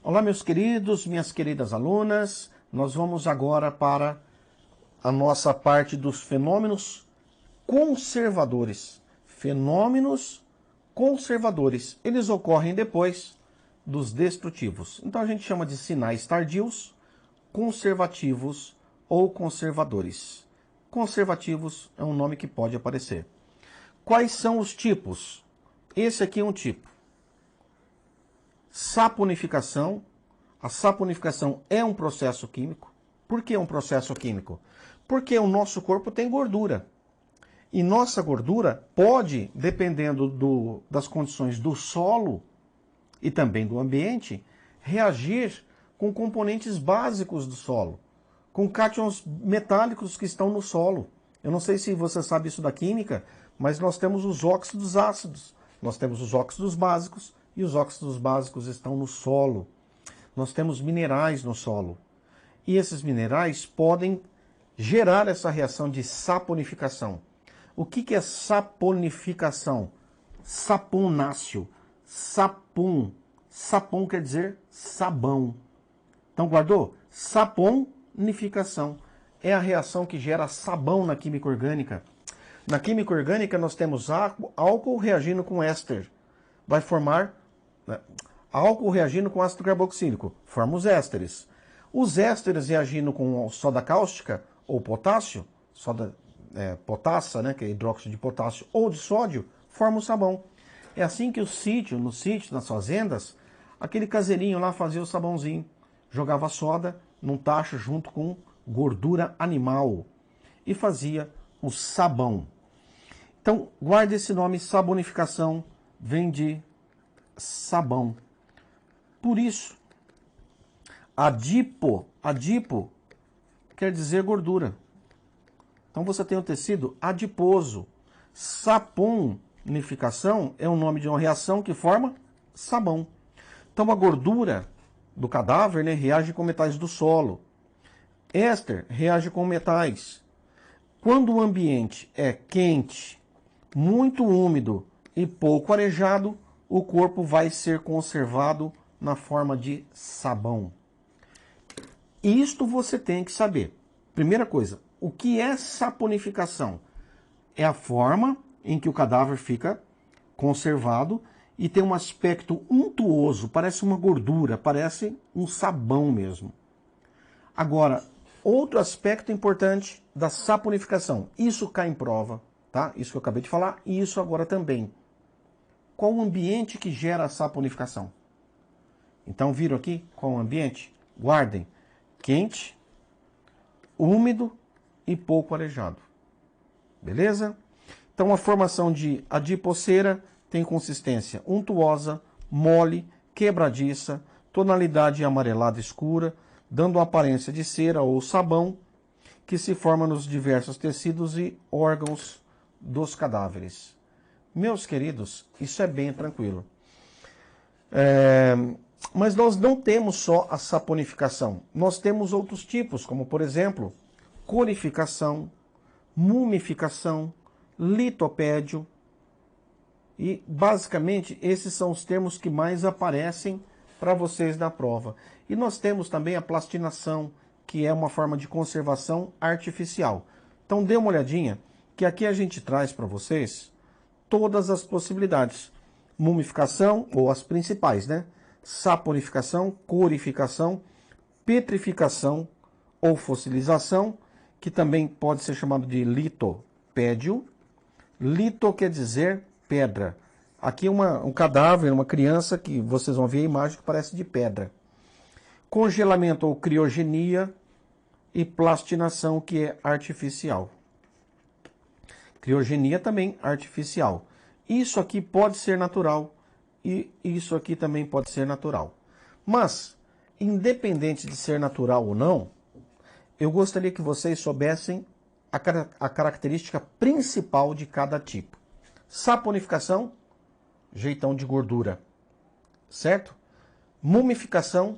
Olá, meus queridos, minhas queridas alunas. Nós vamos agora para a nossa parte dos fenômenos conservadores. Fenômenos conservadores. Eles ocorrem depois dos destrutivos. Então a gente chama de sinais tardios, conservativos ou conservadores. Conservativos é um nome que pode aparecer. Quais são os tipos? Esse aqui é um tipo. Saponificação. A saponificação é um processo químico. Por que é um processo químico? Porque o nosso corpo tem gordura. E nossa gordura pode, dependendo das condições do solo e também do ambiente, reagir com componentes básicos do solo, com cátions metálicos que estão no solo. Eu não sei se você sabe isso da química, mas nós temos os óxidos ácidos, nós temos os óxidos básicos, e os óxidos básicos estão no solo. Nós temos minerais no solo. E esses minerais podem gerar essa reação de saponificação. O que é saponificação? Saponáceo. Sapon. Sapon quer dizer sabão. Então, guardou? Saponificação. É a reação que gera sabão na química orgânica. Na química orgânica, nós temos álcool reagindo com éster. Vai formar álcool reagindo com ácido carboxílico, forma os ésteres. Os ésteres reagindo com soda cáustica ou potássio, soda potassa, né, que é hidróxido de potássio, ou de sódio, forma o sabão. É assim que no sítio, nas fazendas, aquele caseirinho lá fazia o sabãozinho, jogava soda num tacho junto com gordura animal e fazia o sabão. Então, guarde esse nome, sabonificação, vem de sabão. Por isso, adipo quer dizer gordura. Então você tem o tecido adiposo. Saponificação é o nome de uma reação que forma sabão. Então a gordura do cadáver, né, reage com metais do solo. Éster reage com metais. Quando o ambiente é quente, muito úmido e pouco arejado, o corpo vai ser conservado na forma de sabão. Isto você tem que saber. Primeira coisa, o que é saponificação? É a forma em que o cadáver fica conservado e tem um aspecto untuoso, parece uma gordura, parece um sabão mesmo. Agora, outro aspecto importante da saponificação, isso cai em prova, tá? Isso que eu acabei de falar, e isso agora também. Qual o ambiente que gera a saponificação? Então, viram aqui qual o ambiente? Guardem. Quente, úmido e pouco arejado. Beleza? Então, a formação de adipocera tem consistência untuosa, mole, quebradiça, tonalidade amarelada escura, dando a aparência de cera ou sabão, que se forma nos diversos tecidos e órgãos dos cadáveres. Meus queridos, isso é bem tranquilo. Mas nós não temos só a saponificação. Nós temos outros tipos, como por exemplo, corificação, mumificação, litopédio. E basicamente esses são os termos que mais aparecem para vocês na prova. E nós temos também a plastinação, que é uma forma de conservação artificial. Então dê uma olhadinha, que aqui a gente traz para vocês todas as possibilidades. Mumificação, ou as principais, né? Saponificação, corificação, petrificação ou fossilização, que também pode ser chamado de litopédio. Lito quer dizer pedra. Aqui um cadáver, uma criança, que vocês vão ver a imagem que parece de pedra. Congelamento ou criogenia e plastinação, que é artificial. Criogenia também artificial. Isso aqui pode ser natural e isso aqui também pode ser natural. Mas, independente de ser natural ou não, eu gostaria que vocês soubessem a característica principal de cada tipo. Saponificação, jeitão de gordura, certo? Mumificação,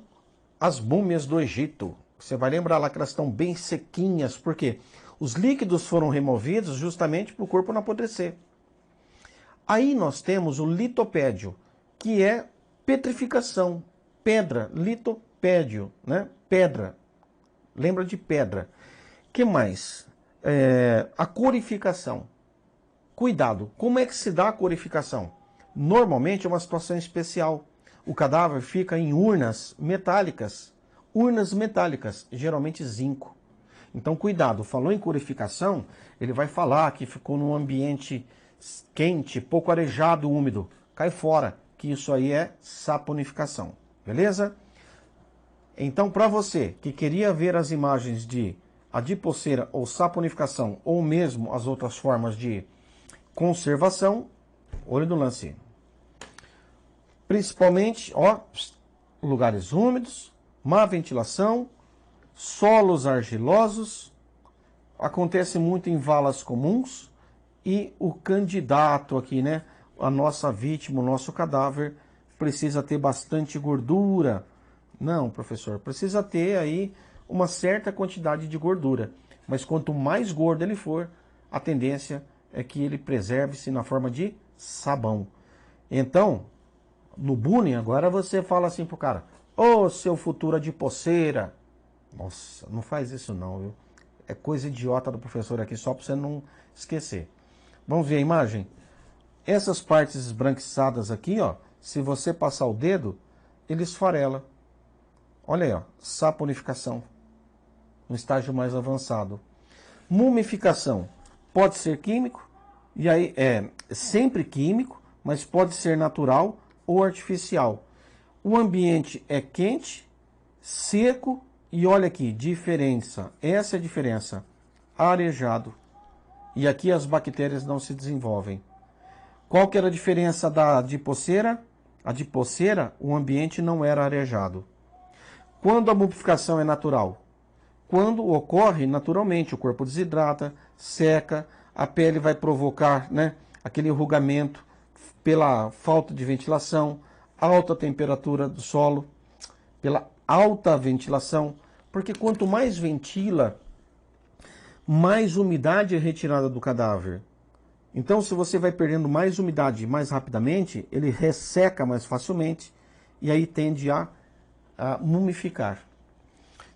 as múmias do Egito. Você vai lembrar lá que elas estão bem sequinhas, porque os líquidos foram removidos justamente para o corpo não apodrecer. Aí nós temos o litopédio, que é petrificação. pedra, litopédio, né? Pedra. Lembra de pedra. Que mais? A corificação. Cuidado, como é que se dá a corificação? Normalmente é uma situação especial. O cadáver fica em urnas metálicas, geralmente zinco. Então cuidado, falou em corificação, ele vai falar que ficou num ambiente quente, pouco arejado, úmido. Cai fora, que isso aí é saponificação, beleza? Então para você que queria ver as imagens de adipoceira ou saponificação, ou mesmo as outras formas de conservação, olho no lance. Principalmente, ó, lugares úmidos, má ventilação, solos argilosos, acontece muito em valas comuns, e o candidato aqui, né, a nossa vítima, o nosso cadáver, precisa ter bastante gordura. Não, professor, precisa ter aí uma certa quantidade de gordura, mas quanto mais gordo ele for, a tendência é que ele preserve-se na forma de sabão. Então, no bullying, agora você fala assim pro cara: ô, seu futuro adipoceira. Nossa, não faz isso não, viu? É coisa idiota do professor aqui, só para você não esquecer. Vamos ver a imagem? Essas partes esbranquiçadas aqui, ó, se você passar o dedo, ele esfarela. Olha aí, ó, saponificação, no estágio mais avançado. Mumificação, pode ser químico, e aí é sempre químico, mas pode ser natural ou artificial. O ambiente é quente, seco, e olha aqui, diferença, essa é a diferença, arejado. E aqui as bactérias não se desenvolvem. Qual que era a diferença da adipoceira? A adipoceira, o ambiente não era arejado. Quando a mumificação é natural? Quando ocorre naturalmente, o corpo desidrata, seca, a pele vai provocar, né, aquele enrugamento pela falta de ventilação, alta temperatura do solo, pela alta ventilação, porque quanto mais ventila, mais umidade é retirada do cadáver. Então, se você vai perdendo mais umidade mais rapidamente, ele resseca mais facilmente e aí tende a mumificar.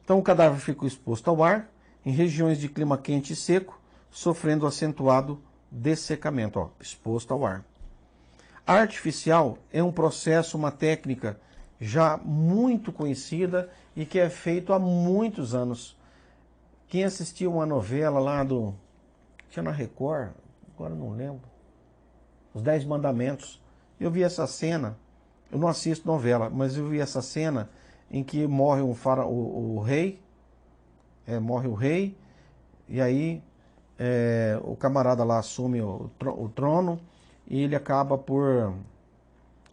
Então, o cadáver fica exposto ao ar, em regiões de clima quente e seco, sofrendo acentuado dessecamento, ó, exposto ao ar. A artificial é um processo, uma técnica já muito conhecida e que é feito há muitos anos. Quem assistiu uma novela lá do... tinha na Record, agora não lembro, Os 10 Mandamentos. Eu vi essa cena, eu não assisto novela, mas eu vi essa cena em que morre o rei, morre o rei, e aí o camarada lá assume o trono, e ele acaba por...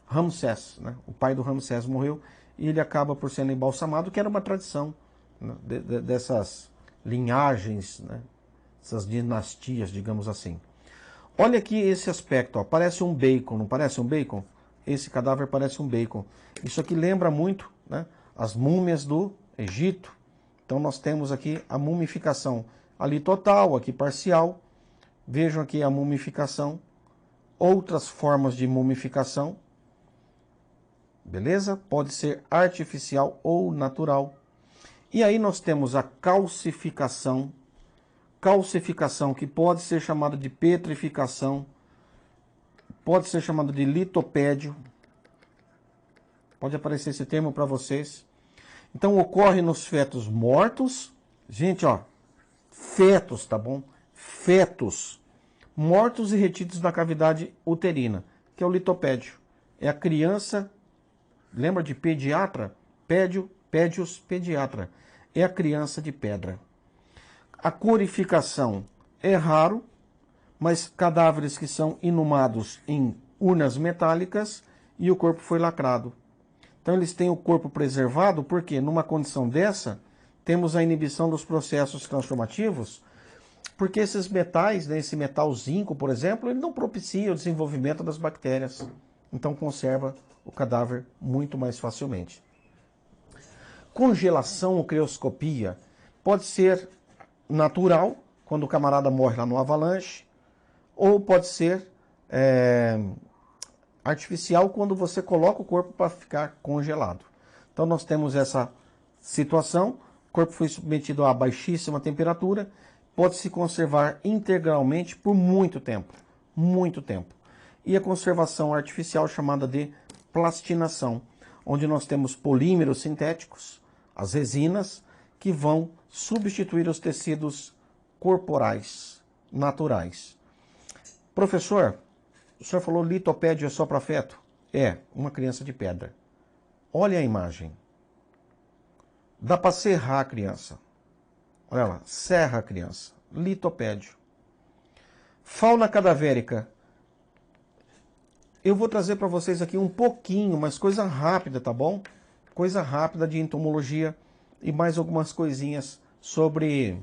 Ramsés, né? O pai do Ramsés morreu, e ele acaba por sendo embalsamado, que era uma tradição, né, dessas linhagens, né? Essas dinastias, digamos assim. Olha aqui esse aspecto, ó, parece um bacon, não parece um bacon? Esse cadáver parece um bacon. Isso aqui lembra muito, né, as múmias do Egito. Então nós temos aqui a mumificação ali total, aqui parcial. Vejam aqui a mumificação, outras formas de mumificação. Beleza? Pode ser artificial ou natural. E aí nós temos a calcificação. Calcificação que pode ser chamada de petrificação, pode ser chamada de litopédio. Pode aparecer esse termo para vocês. Então ocorre nos fetos mortos. Gente, ó, fetos, tá bom? Fetos mortos e retidos na cavidade uterina, que é o litopédio. É a criança, lembra de pediatra? Pédios, pediatra. É a criança de pedra. A corificação é raro, mas cadáveres que são inumados em urnas metálicas e o corpo foi lacrado. Então eles têm o corpo preservado porque numa condição dessa temos a inibição dos processos transformativos, porque esses metais, né, esse metal zinco, por exemplo, ele não propicia o desenvolvimento das bactérias. Então conserva o cadáver muito mais facilmente. Congelação ou crioscopia pode ser natural, quando o camarada morre lá no avalanche, ou pode ser artificial, quando você coloca o corpo para ficar congelado. Então nós temos essa situação, o corpo foi submetido a baixíssima temperatura, pode se conservar integralmente por muito tempo, muito tempo. E a conservação artificial chamada de plastinação, onde nós temos polímeros sintéticos, as resinas, que vão substituir os tecidos corporais, naturais. Professor, o senhor falou litopédio é só para feto? É, uma criança de pedra. Olha a imagem. Dá para serrar a criança. Olha lá, serra a criança. Litopédio. Fauna cadavérica. Eu vou trazer para vocês aqui um pouquinho, mas coisa rápida, tá bom? Coisa rápida de entomologia e mais algumas coisinhas sobre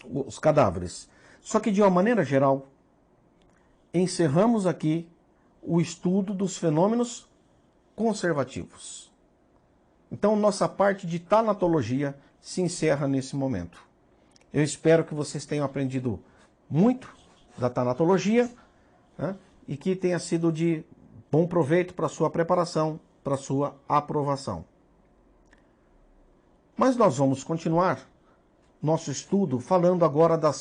os cadáveres. Só que de uma maneira geral, encerramos aqui o estudo dos fenômenos conservativos. Então, nossa parte de tanatologia se encerra nesse momento. Eu espero que vocês tenham aprendido muito da tanatologia, né, e que tenha sido de bom proveito para a sua preparação, para a sua aprovação. Mas nós vamos continuar nosso estudo falando agora da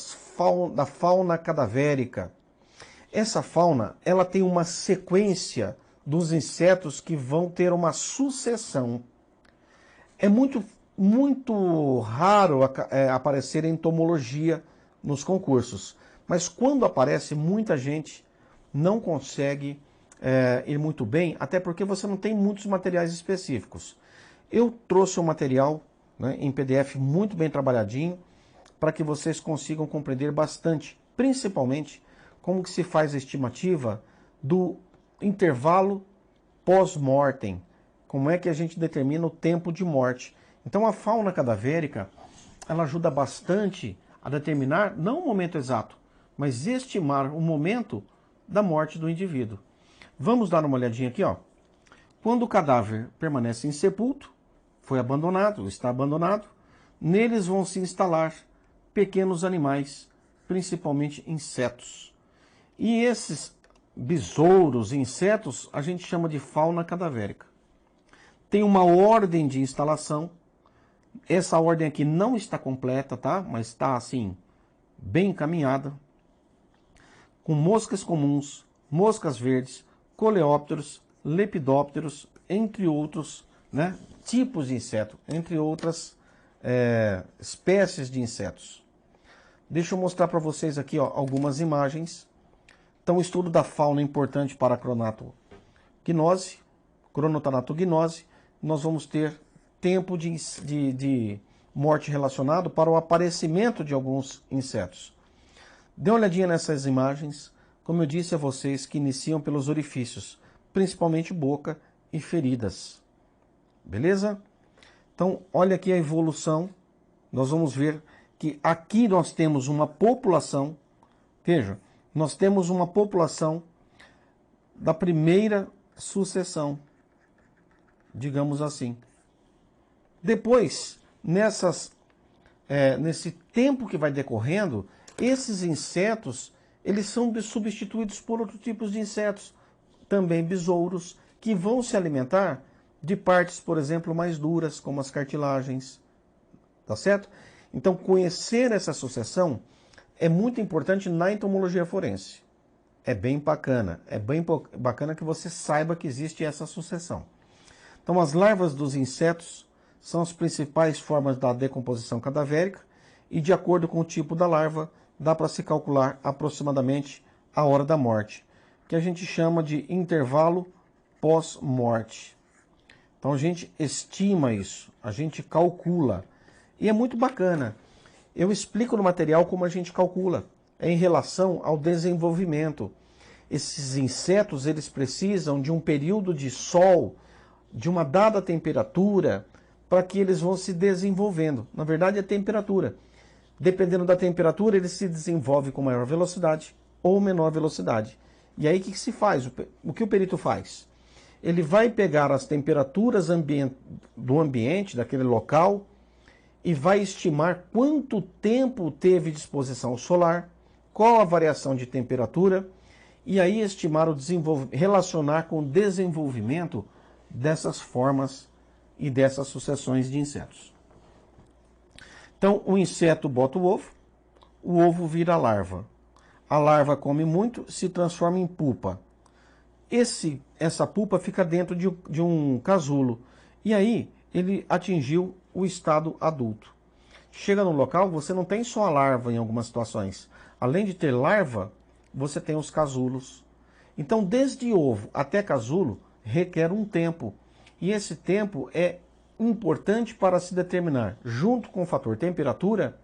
fauna cadavérica. Essa fauna, ela tem uma sequência dos insetos que vão ter uma sucessão. É muito raro aparecer entomologia nos concursos, mas quando aparece, muita gente não consegue ir muito bem, até porque você não tem muitos materiais específicos. Eu trouxe um material, né, em PDF muito bem trabalhadinho, para que vocês consigam compreender bastante, principalmente como que se faz a estimativa do intervalo pós-mortem, como é que a gente determina o tempo de morte. Então a fauna cadavérica, ela ajuda bastante a determinar, não o momento exato, mas estimar o momento da morte do indivíduo. Vamos dar uma olhadinha aqui, ó. Quando o cadáver permanece insepulto, foi abandonado, está abandonado, neles vão se instalar pequenos animais, principalmente insetos. E esses besouros, insetos, a gente chama de fauna cadavérica. Tem uma ordem de instalação. Essa ordem aqui não está completa, tá? Mas está, assim, bem encaminhada. Com moscas comuns, moscas verdes, coleópteros, lepidópteros, entre outros, né, tipos de inseto, entre outras espécies de insetos. Deixa eu mostrar para vocês aqui, ó, algumas imagens. Então, o estudo da fauna é importante para a cronotanatognose. Nós vamos ter tempo de morte relacionado para o aparecimento de alguns insetos. Dê uma olhadinha nessas imagens. Como eu disse a vocês, que iniciam pelos orifícios, principalmente boca e feridas. Beleza? Então, olha aqui a evolução. Nós vamos ver que aqui nós temos uma população. Veja, nós temos uma população da primeira sucessão, digamos assim. Depois, nesse tempo que vai decorrendo, esses insetos, eles são substituídos por outros tipos de insetos, também besouros, que vão se alimentar de partes, por exemplo, mais duras, como as cartilagens. Tá certo? Então, conhecer essa sucessão é muito importante na entomologia forense. É bem bacana que você saiba que existe essa sucessão. Então, as larvas dos insetos são as principais formas da decomposição cadavérica e, de acordo com o tipo da larva, dá para se calcular aproximadamente a hora da morte, que a gente chama de intervalo pós-morte. Então, a gente estima isso, a gente calcula. E é muito bacana. Eu explico no material como a gente calcula. É em relação ao desenvolvimento. Esses insetos, eles precisam de um período de sol, de uma dada temperatura, para que eles vão se desenvolvendo. Na verdade, é temperatura. Dependendo da temperatura, ele se desenvolve com maior velocidade ou menor velocidade. E aí, o que se faz? O que o perito faz? Ele vai pegar as temperaturas do ambiente, daquele local, e vai estimar quanto tempo teve de exposição solar, qual a variação de temperatura, e aí estimar relacionar com o desenvolvimento dessas formas e dessas sucessões de insetos. Então, o inseto bota o ovo vira larva. A larva come muito, se transforma em pupa. Essa pupa fica dentro de um casulo. E aí, ele atingiu o estado adulto. Chega no local, você não tem só a larva em algumas situações. Além de ter larva, você tem os casulos. Então, desde ovo até casulo, requer um tempo. E esse tempo é importante para se determinar, junto com o fator temperatura,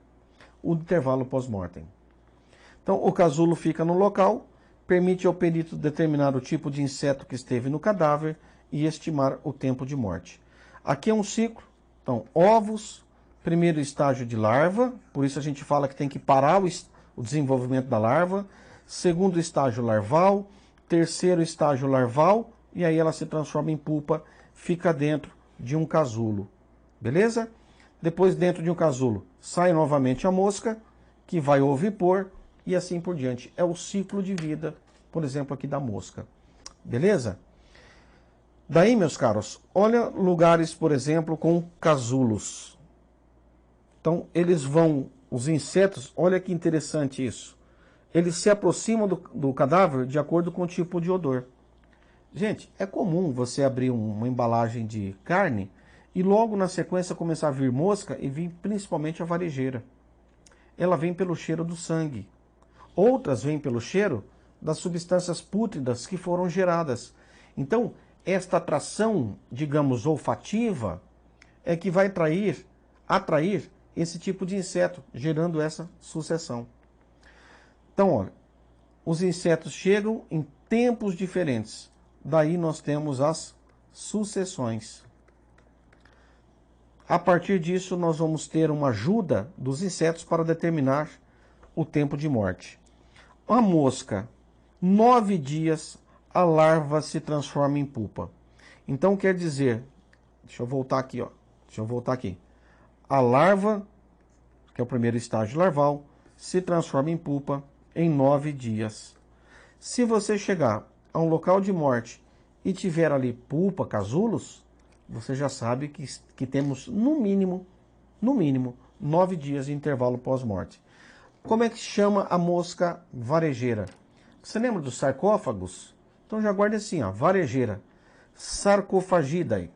o intervalo pós-mortem. Então, o casulo fica no local, permite ao perito determinar o tipo de inseto que esteve no cadáver e estimar o tempo de morte. Aqui é um ciclo. Então, ovos, primeiro estágio de larva, por isso a gente fala que tem que parar o desenvolvimento da larva. Segundo estágio larval, terceiro estágio larval, e aí ela se transforma em pupa, fica dentro de um casulo. Beleza? Depois, dentro de um casulo, sai novamente a mosca, que vai ovipor, e assim por diante. É o ciclo de vida, por exemplo, aqui da mosca. Beleza? Daí, meus caros, olha lugares, por exemplo, com casulos. Então, eles vão, os insetos, olha que interessante isso. Eles se aproximam do cadáver de acordo com o tipo de odor. Gente, é comum você abrir uma embalagem de carne e logo na sequência começar a vir mosca e vir principalmente a varejeira. Ela vem pelo cheiro do sangue. Outras vêm pelo cheiro das substâncias pútridas que foram geradas. Então, esta atração, digamos, olfativa, é que vai atrair esse tipo de inseto, gerando essa sucessão. Então, olha, os insetos chegam em tempos diferentes. Daí nós temos as sucessões. A partir disso, nós vamos ter uma ajuda dos insetos para determinar o tempo de morte. A mosca, 9 dias, a larva se transforma em pupa. Então quer dizer, deixa eu voltar aqui, ó. Deixa eu voltar aqui. A larva, que é o primeiro estágio larval, se transforma em pupa em 9 dias. Se você chegar a um local de morte e tiver ali pupa, casulos, você já sabe que temos no mínimo 9 dias de intervalo pós-morte. Como é que chama a mosca varejeira? Você lembra dos sarcófagos? Então já guarde assim, ó, varejeira, Sarcophagidae.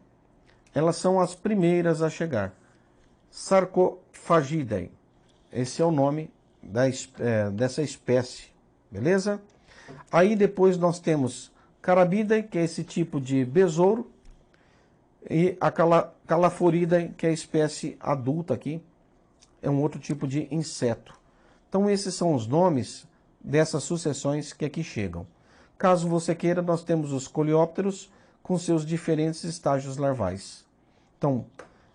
Elas são as primeiras a chegar. Sarcophagidae. Esse é o nome dessa espécie, beleza? Aí depois nós temos Carabidae, que é esse tipo de besouro, e a Calaphoridae, que é a espécie adulta aqui, é um outro tipo de inseto. Então esses são os nomes dessas sucessões que aqui chegam. Caso você queira, nós temos os coleópteros com seus diferentes estágios larvais. Então,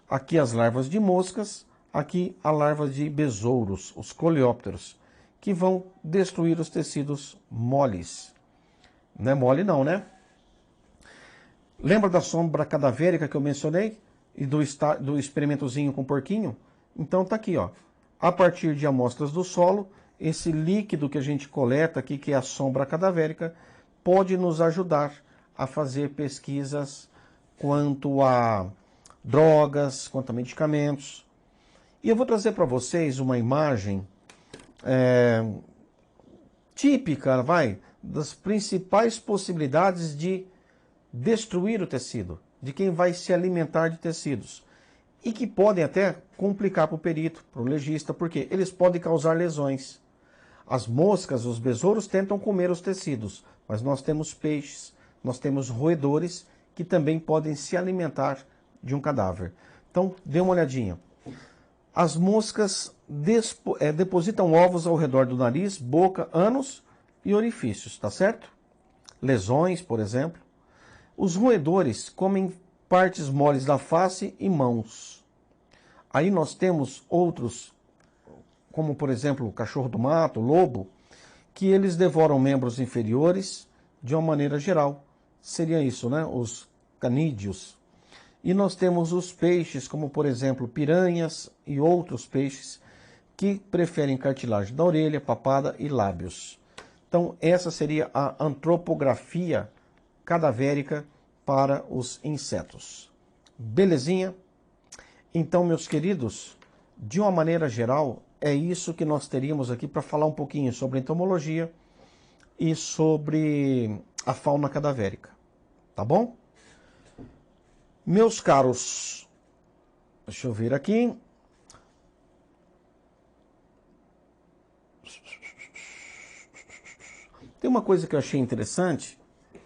aqui as larvas de moscas, aqui a larva de besouros, os coleópteros, que vão destruir os tecidos moles. Não é mole não, né? Lembra da sombra cadavérica que eu mencionei? E do experimentozinho com porquinho? Então tá aqui, ó. A partir de amostras do solo, esse líquido que a gente coleta aqui, que é a sombra cadavérica, pode nos ajudar a fazer pesquisas quanto a drogas, quanto a medicamentos. E eu vou trazer para vocês uma imagem típica, das principais possibilidades de destruir o tecido, de quem vai se alimentar de tecidos. E que podem até complicar para o perito, para o legista, porque eles podem causar lesões. As moscas, os besouros tentam comer os tecidos, mas nós temos peixes, nós temos roedores que também podem se alimentar de um cadáver. Então, dê uma olhadinha. As moscas depositam ovos ao redor do nariz, boca, ânus e orifícios, tá certo? Lesões, por exemplo. Os roedores comem partes moles da face e mãos. Aí nós temos outros, como por exemplo o cachorro do mato, o lobo, que eles devoram membros inferiores de uma maneira geral. Seria isso, né? Os canídeos. E nós temos os peixes, como por exemplo piranhas e outros peixes, que preferem cartilagem da orelha, papada e lábios. Então essa seria a antropografia cadavérica para os insetos. Belezinha? Então, meus queridos, de uma maneira geral, é isso que nós teríamos aqui para falar um pouquinho sobre entomologia e sobre a fauna cadavérica. Tá bom? Meus caros, deixa eu ver aqui. Tem uma coisa que eu achei interessante,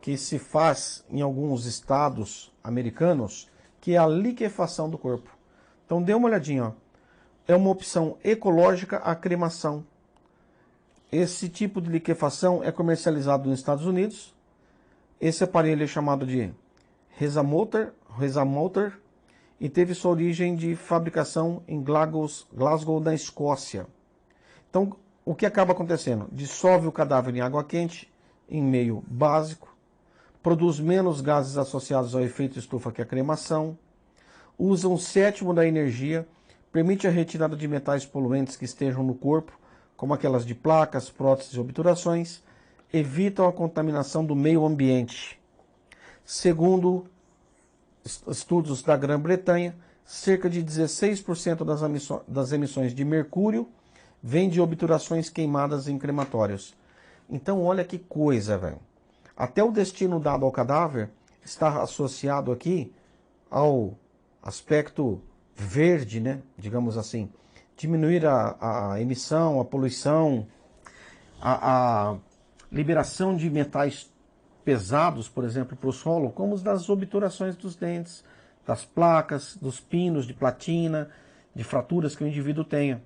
que se faz em alguns estados americanos, que é a liquefação do corpo. Então dê uma olhadinha, ó. É uma opção ecológica a cremação. Esse tipo de liquefação é comercializado nos Estados Unidos. Esse aparelho é chamado de Resamotor, e teve sua origem de fabricação em Glasgow, na Escócia. Então, o que acaba acontecendo? Dissolve o cadáver em água quente, em meio básico, produz menos gases associados ao efeito estufa que a cremação, usa 1/7 da energia, permite a retirada de metais poluentes que estejam no corpo, como aquelas de placas, próteses e obturações, evitam a contaminação do meio ambiente. Segundo estudos da Grã-Bretanha, cerca de 16% das emissões de mercúrio vem de obturações queimadas em crematórios. Então, olha que coisa, velho. Até o destino dado ao cadáver está associado aqui ao aspecto verde, né? Digamos assim. Diminuir a emissão, a poluição, a liberação de metais pesados, por exemplo, para o solo, como os das obturações dos dentes, das placas, dos pinos de platina, de fraturas que o indivíduo tenha.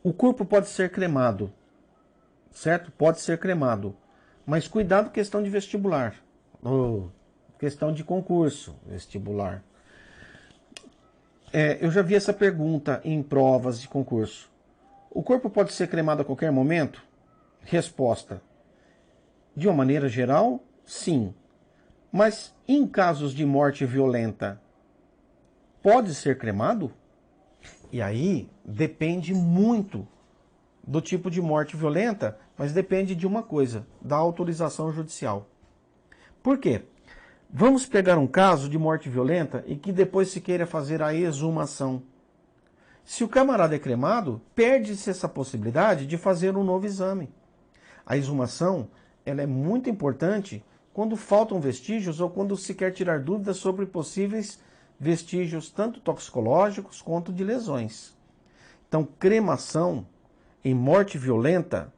O corpo pode ser cremado, certo? Pode ser cremado. Mas cuidado, questão de vestibular. Ou questão de concurso vestibular. Eu já vi essa pergunta em provas de concurso. O corpo pode ser cremado a qualquer momento? Resposta. De uma maneira geral, sim. Mas em casos de morte violenta, pode ser cremado? E aí depende muito do tipo de morte violenta, mas depende de uma coisa, da autorização judicial. Por quê? Vamos pegar um caso de morte violenta e que depois se queira fazer a exumação. Se o camarada é cremado, perde-se essa possibilidade de fazer um novo exame. A exumação, ela é muito importante quando faltam vestígios ou quando se quer tirar dúvidas sobre possíveis vestígios tanto toxicológicos quanto de lesões. Então, cremação em morte violenta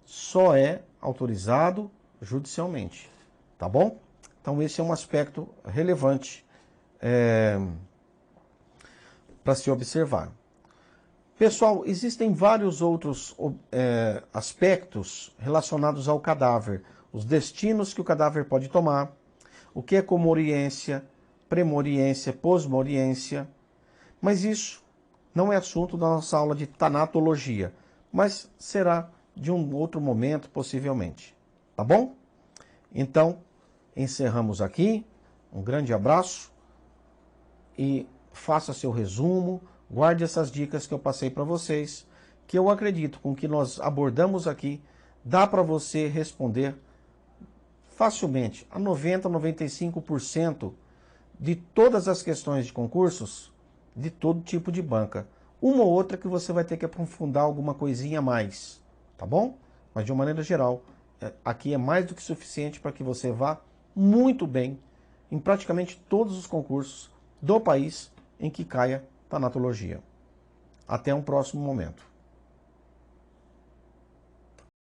só é autorizado judicialmente, tá bom? Então, esse é um aspecto relevante para se observar. Pessoal, existem vários outros aspectos relacionados ao cadáver. Os destinos que o cadáver pode tomar, o que é comoriência, premoriência, pós-moriência. Mas isso não é assunto da nossa aula de tanatologia, mas será de um outro momento, possivelmente. Tá bom? Então, encerramos aqui. Um grande abraço e faça seu resumo. Guarde essas dicas que eu passei para vocês, que eu acredito com que nós abordamos aqui, dá para você responder facilmente a 90, 95% de todas as questões de concursos de todo tipo de banca. Uma ou outra que você vai ter que aprofundar alguma coisinha a mais, tá bom? Mas de uma maneira geral, aqui é mais do que suficiente para que você vá muito bem em praticamente todos os concursos do país em que caia tanatologia. Até um próximo momento.